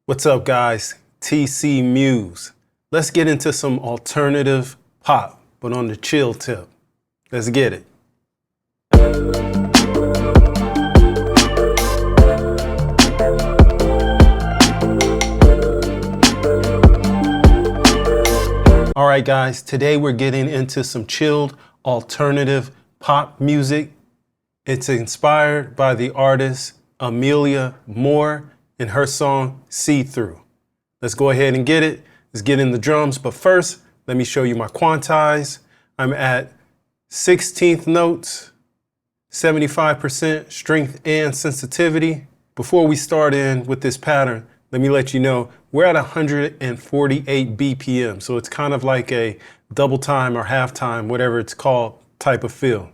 What's up, guys? TCMuze. Let's get into some alternative pop, but on the chill tip. Let's get it. All right, guys, today we're getting into some chilled alternative pop music. It's inspired by the artist Amelia Moore and her song See Through. Let's go ahead and get it. Let's get in the drums. But first, let me show you my quantize. I'm at 16th notes, 75% strength and sensitivity. Before we start in with this pattern, let me let you know we're at 148 BPM. So it's kind of like a double time or half time, whatever it's called, type of feel.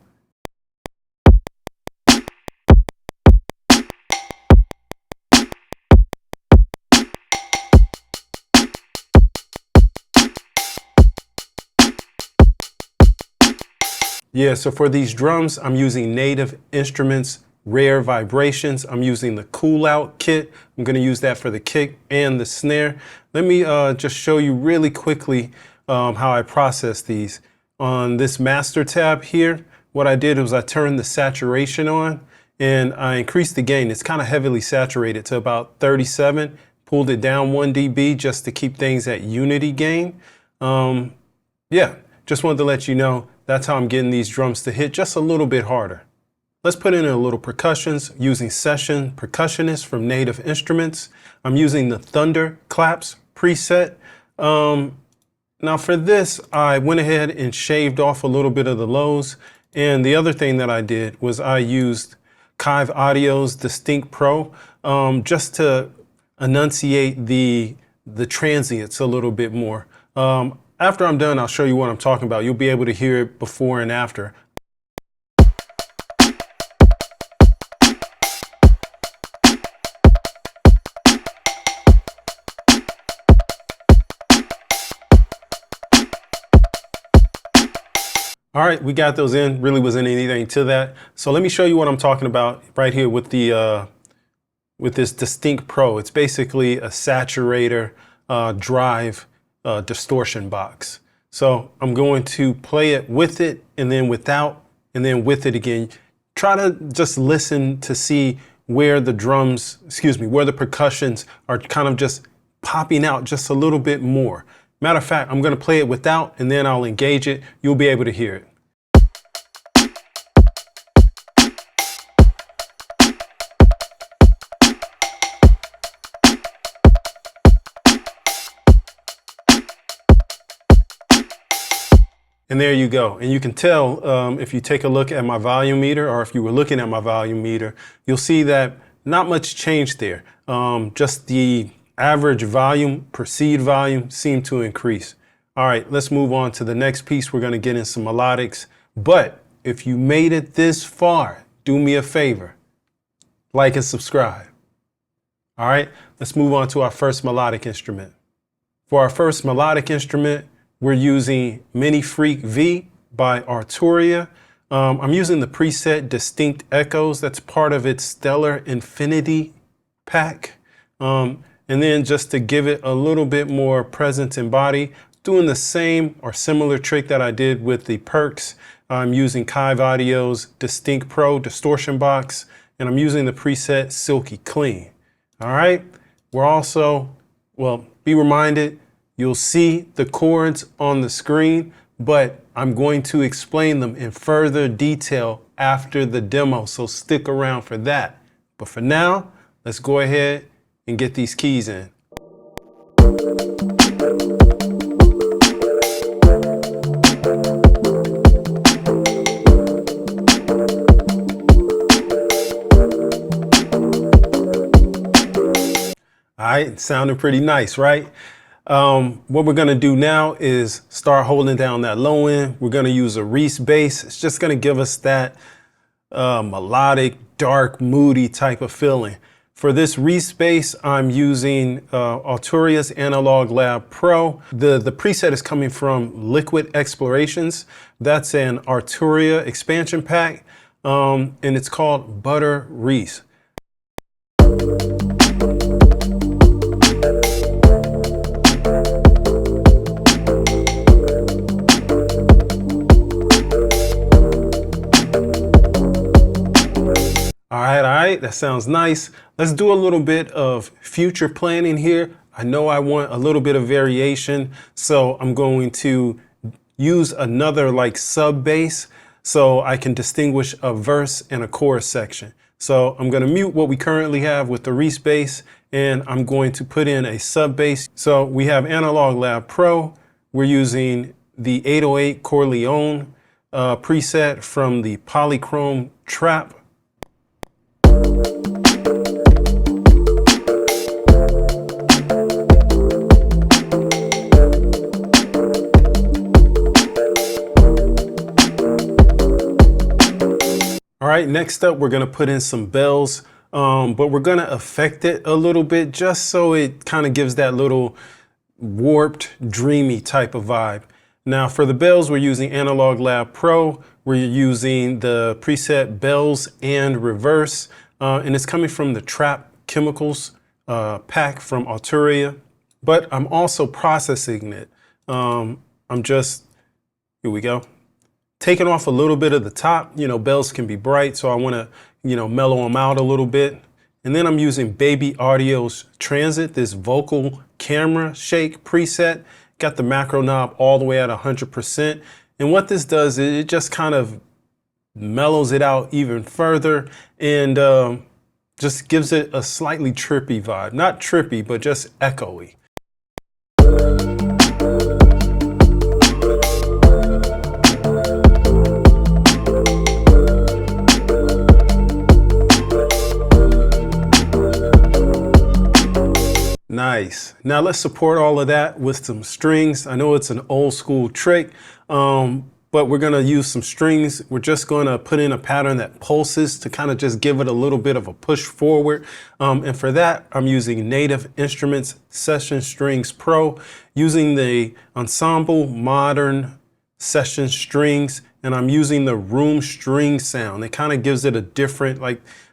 Yeah, so for these drums, I'm using Native Instruments Rare Vibrations. I'm using the Cool Out kit. I'm going to use that for the kick and the snare. Let me just show you really quickly how I process these. On this master tab here, what I did was I turned the saturation on and I increased the gain. It's kind of heavily saturated to about 37, pulled it down 1 dB just to keep things at unity gain. Yeah, just wanted to let you know that's how I'm getting these drums to hit just a little bit harder. Let's put in a little percussions using Session Percussionist from Native Instruments. I'm using the Thunder Claps preset. Now for this, I went ahead and shaved off a little bit of the lows. And the other thing that I did was I used Kive Audio's Distinct Pro just to enunciate the transients a little bit more. After I'm done, I'll show you what I'm talking about. You'll be able to hear it before and after. All right, we got those in. Really wasn't anything to that. So let me show you what I'm talking about right here with the with this Distinct Pro. It's basically a saturator drive distortion box. So I'm going to play it with it and then without and then with it again. Try to just listen to see where the drums, where the percussions are kind of just popping out just a little bit more. Matter of fact, I'm going to play it without and then I'll engage it. You'll be able to hear it. And there you go. And you can tell if you take a look at my volume meter, or if you were looking at my volume meter, you'll see that not much changed there. Just the average volume, perceived volume seemed to increase. All right, let's move on to the next piece. We're going to get in some melodics. But if you made it this far, do me a favor, like and subscribe. All right, let's move on to our first melodic instrument. For our first melodic instrument, we're using Mini Freak V by Arturia. I'm using the preset Distinct Echoes. That's part of its Stellar Infinity pack. And then just to give it a little bit more presence and body, doing the same or similar trick that I did with the Perks. I'm using Kive Audio's Distinct Pro distortion box, and I'm using the preset Silky Clean. All right. We're also, well, be reminded, you'll see the chords on the screen, but I'm going to explain them in further detail after the demo, so stick around for that. But for now, let's go ahead and get these keys in. All right, it's sounding pretty nice, right? What we're going to do now is start holding down that low end. We're going to use a Reese bass. It's just going to give us that melodic, dark, moody type of feeling. For this Reese bass, I'm using Arturia's Analog Lab Pro. The preset is coming from Liquid Explorations. That's an Arturia expansion pack, and it's called Butter Reese. right, that sounds nice. Let's do a little bit of future planning here. I know I want a little bit of variation, so I'm going to use another like sub bass so I can distinguish a verse and a chorus section. So I'm going to mute what we currently have with the Reese bass, and I'm going to put in a sub bass. So we have Analog Lab Pro. We're using the 808 Corleone preset from the Polychrome Trap. All right, next up, we're gonna put in some bells, but we're gonna affect it a little bit just so it kind of gives that little warped, dreamy type of vibe. Now for the bells, we're using Analog Lab Pro. We're using the preset bells and reverse, and it's coming from the Trap Chemicals pack from Arturia, but I'm also processing it. I'm just, here we go. Taking off a little bit of the top, you know, bells can be bright, so I want to, you know, mellow them out a little bit. And then I'm using Baby Audio's Transit, this vocal camera shake preset. Got the macro knob all the way at 100%. And what this does is it just kind of mellows it out even further and just gives it a slightly trippy vibe. Not trippy, but just echoey. Nice. Now let's support all of that with some strings. I know it's an old school trick, but we're gonna use some strings. We're just gonna put in a pattern that pulses to kind of just give it a little bit of a push forward. And for that, I'm using Native Instruments Session Strings Pro, using the Ensemble Modern Session Strings, and I'm using the room string sound. It kind of gives it a different,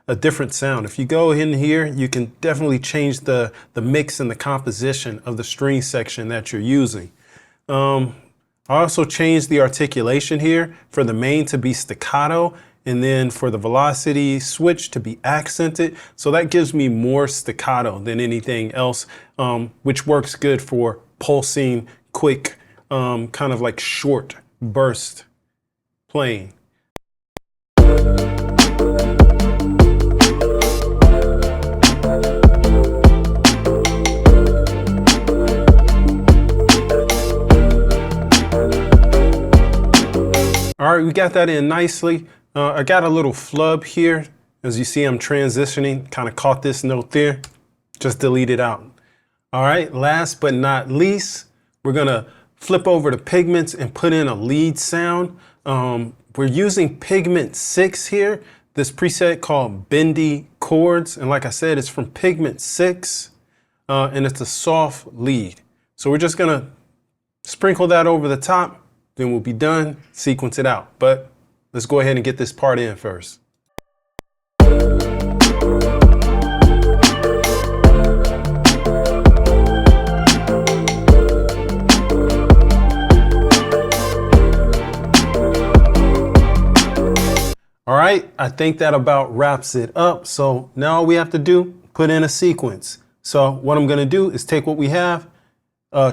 a different sound. If you go in here, you can definitely change the mix and the composition of the string section that you're using. I also changed the articulation here for the main to be staccato and then for the velocity switch to be accented. So that gives me more staccato than anything else, which works good for pulsing, quick, kind of like short burst playing. All right, we got that in nicely. I got a little flub here. As you see, I'm transitioning, kind of caught this note there. Just delete it out. All right, last but not least, we're gonna flip over to Pigments and put in a lead sound. We're using Pigment 6 here, this preset called Bendy Chords. And like I said, it's from Pigment 6, and it's a soft lead. So we're just gonna sprinkle that over the top. Then we'll be done, sequence it out. But let's go ahead and get this part in first. All right, I think that about wraps it up. So now all we have to do, put in a sequence. So what I'm gonna do is take what we have,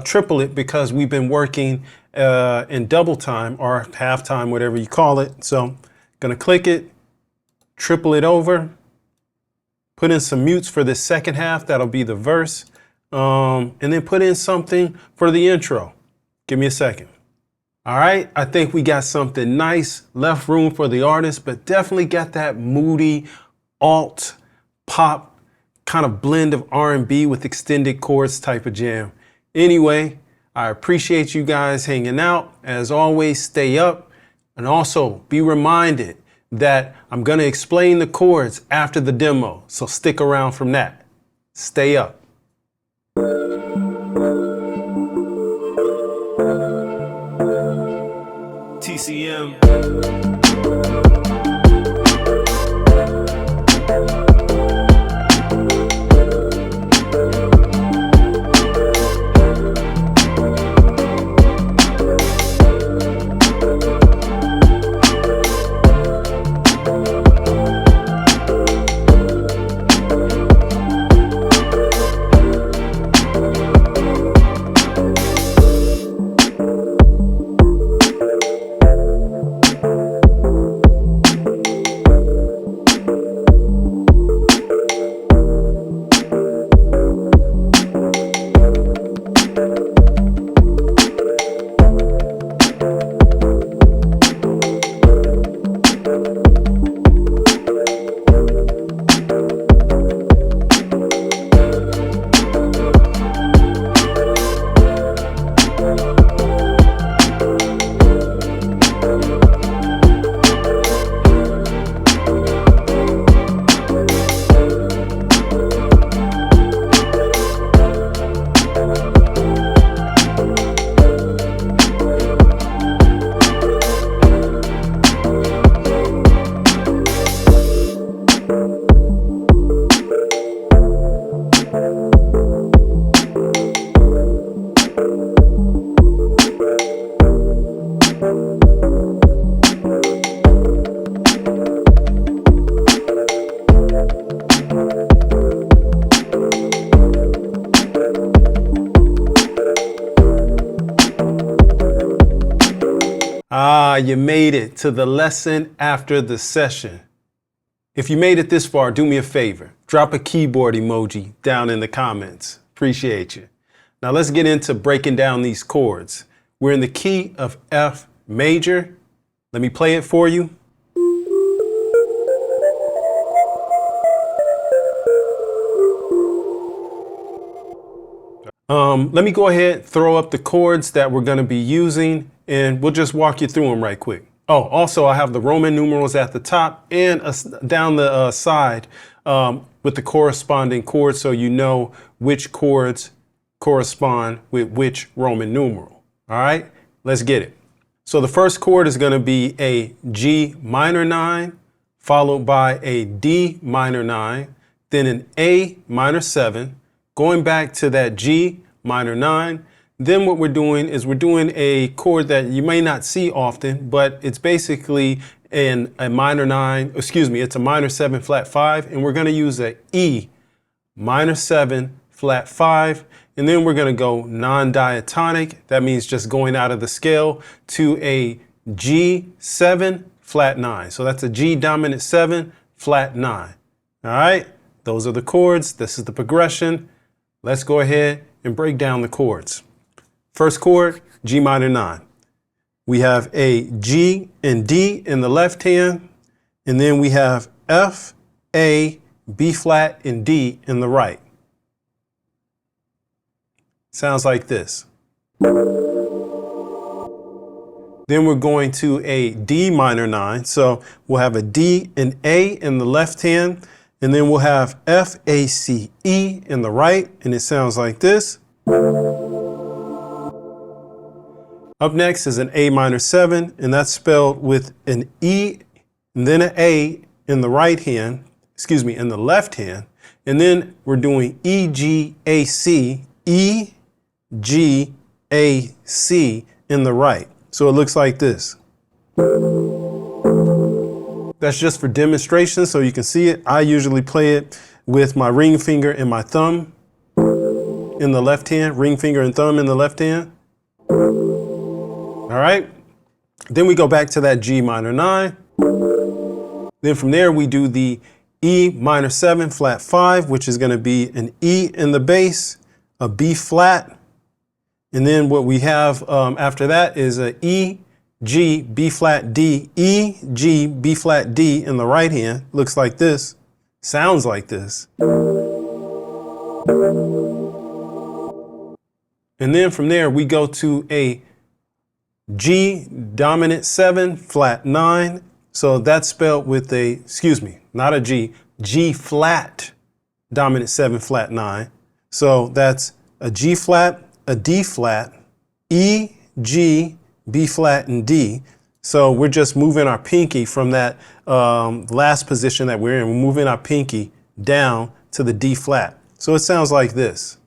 triple it because we've been working in double time or half time, whatever you call it. So gonna click it, triple it over, put in some mutes for the second half. That'll be the verse. And then put in something for the intro. Give me a second. All right, I think we got something nice, left room for the artist, but definitely got that moody alt pop kind of blend of R&B with extended chords type of jam. Anyway, I appreciate you guys hanging out. As always, stay up, and also be reminded that I'm gonna explain the chords after the demo, so stick around from that. Stay up. TCM. Ah, you made it to the lesson after the session. If you made it this far, do me a favor. Drop a keyboard emoji down in the comments. Appreciate you. Now let's get into breaking down these chords. We're in the key of F major. Let me play it for you. Let me go ahead, throw up the chords that we're going to be using, and we'll just walk you through them right quick. Oh, also I have the Roman numerals at the top and down the side with the corresponding chords, so you know which chords correspond with which Roman numeral. All right, let's get it. So the first chord is going to be a G minor 9, followed by a D minor 9, then an A minor 7, going back to that G minor 9. Then what we're doing is we're doing a chord that you may not see often, but it's basically a minor 9, excuse me, it's a minor 7 flat 5, and we're going to use a E minor 7 flat 5, and then we're going to go non-diatonic. That means just going out of the scale to a G7 flat 9. So that's a G dominant 7 flat 9. All right, those are the chords. This is the progression. Let's go ahead and break down the chords. First chord, G minor 9. We have a G and D in the left hand, and then we have F, A, B flat, and D in the right. Sounds like this. Then we're going to a D minor 9. So we'll have a D and A in the left hand, and then we'll have F, A, C, E in the right, and it sounds like this. Up next is an A minor 7, and that's spelled with an E and then an A in the right hand, excuse me, in the left hand. And then we're doing E, G, A, C, E, G, A, C in the right. So it looks like this. That's just for demonstration so you can see it. I usually play it with my ring finger and my thumb in the left hand, ring finger and thumb in the left hand. All right. Then we go back to that G minor 9. Then from there we do the E minor 7 flat 5, which is going to be an E in the bass, a B flat, and then what we have after that is a E, G, B flat, D, E, G, B flat, D in the right hand. Looks like this. Sounds like this. And then from there we go to a G dominant 7 flat 9. So that's spelled with a, excuse me, not a G, G flat dominant 7 flat 9. So that's a G flat, a D flat, E, G, B flat, and D. So we're just moving our pinky from that last position that we're in. We're moving our pinky down to the D flat. So it sounds like this,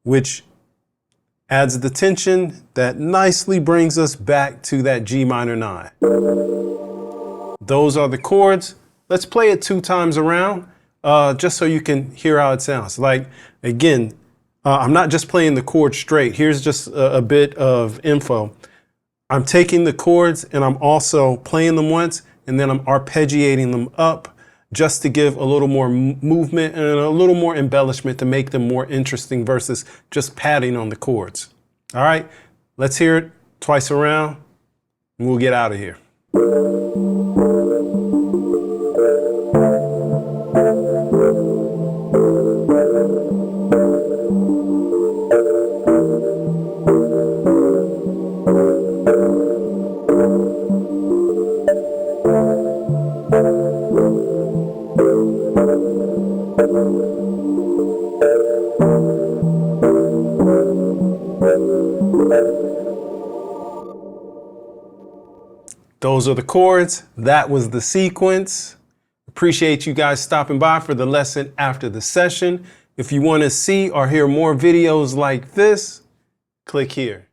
which adds the tension that nicely brings us back to that G minor 9. Those are the chords. Let's play it 2 times around. Just so you can hear how it sounds. Like, again, I'm not just playing the chord straight. Here's just a bit of info. I'm taking the chords and I'm also playing them once, and then I'm arpeggiating them up just to give a little more movement and a little more embellishment to make them more interesting versus just padding on the chords. All right, let's hear it twice around and we'll get out of here. Those are the chords. That was the sequence. Appreciate you guys stopping by for the lesson after the session. If you want to see or hear more videos like this, click here.